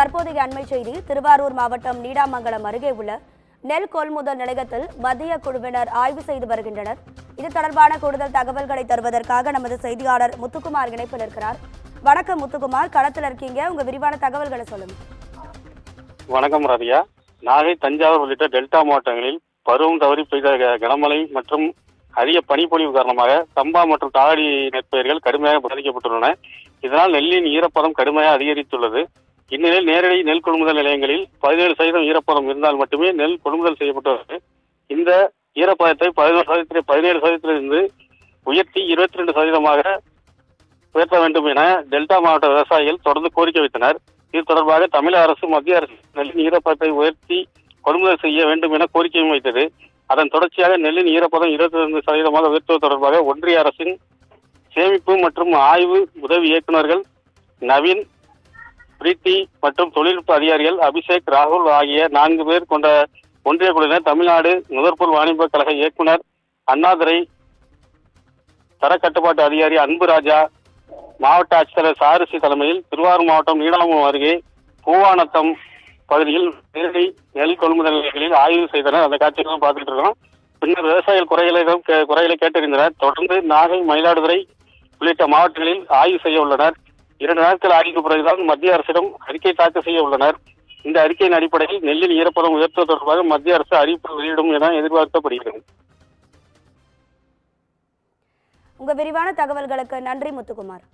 தற்போதைய அண்மை செய்தி. திருவாரூர் மாவட்டம் நீடாமங்கலம் அருகே உள்ள நெல் கொள்முதல் நிலையத்தில் மத்திய குழுவினர் ஆய்வு செய்து வருகின்றனர். இது தொடர்பான கூடுதல் தகவல்களை தருவதற்காக நமது செய்தியாளர் முத்துக்குமார் இணைப்பில் இருக்கிறார். வணக்கம் முத்துக்குமார், களத்தில் இருக்கீங்க, உங்க விரிவான தகவல்களை சொல்லுங்க. வணக்கம் ரதியா. நாகை, தஞ்சாவூர் உள்ளிட்ட டெல்டா மாவட்டங்களில் பருவம் தவறி பெய்த கனமழை மற்றும் அதிக பனிப்பொழிவு காரணமாக சம்பா மற்றும் தாளடி நெற்பயிர்கள் கடுமையாக பாதிக்கப்பட்டுள்ளன. இதனால் நெல்லின் ஈரப்பதம் கடுமையாக அதிகரித்துள்ளது. இந்நிலையில் நேரடி நெல் கொள்முதல் நிலையங்களில் 17% ஈரப்பதம் இருந்தால் மட்டுமே நெல் கொள்முதல் செய்யப்பட்டுள்ளது. இந்த ஈரப்பதத்தை 17%இருந்து உயர்த்தி 22% உயர்த்த வேண்டும் என டெல்டா மாவட்ட விவசாயிகள் தொடர்ந்து கோரிக்கை வைத்தனர். இது தொடர்பாக தமிழக அரசு மத்திய அரசு நெல்லின் ஈரப்பதத்தை உயர்த்தி கொள்முதல் செய்ய வேண்டும் என கோரிக்கையும் வைத்தது. அதன் தொடர்ச்சியாக நெல்லின் ஈரப்பதம் 22% உயர்த்துவது தொடர்பாக ஒன்றிய அரசின் சேமிப்பு மற்றும் ஆய்வு உதவி இயக்குநர்கள் நவீன், பிரீத்தி மற்றும் தொழில்நுட்ப அதிகாரிகள் அபிஷேக், ராகுல் ஆகிய 4 பேர் கொண்ட ஒன்றிய குழுவினர் தமிழ்நாடு நுகர்பொருள் வாணிப கழக இயக்குனர் அண்ணாதுரை, தரக்கட்டுப்பாட்டு அதிகாரி அன்புராஜா, மாவட்ட ஆட்சித்தலைவர் சாருசி தலைமையில் திருவாரூர் மாவட்டம் நீடாமங்கலம் அருகே பூவானத்தம் பகுதியில் நேரடி நெல் கொள்முதல் நிலையங்களில் ஆய்வு செய்தனர். அந்த காட்சிகளும் பார்த்துட்டு இருக்கோம். பின்னர் விவசாயிகள் குறைகளை கேட்டறிந்தனர். தொடர்ந்து நாகை, மயிலாடுதுறை உள்ளிட்ட மாவட்டங்களில் ஆய்வு செய்ய உள்ளனர். 2 நாட்கள் ஆய்வுக்கு பிறகுதான் மத்திய அரசிடம் அறிக்கை தாக்கல் செய்ய உள்ளனர். இந்த அறிக்கையின் அடிப்படையில் நெல்லின் ஈரப்பதம் உயர்த்துவது தொடர்பாக மத்திய அரசு அறிவிப்பு வெளியிடும் என எதிர்பார்க்கப்படுகிறது. உங்க விரிவான தகவல்களுக்கு நன்றி முத்துக்குமார்.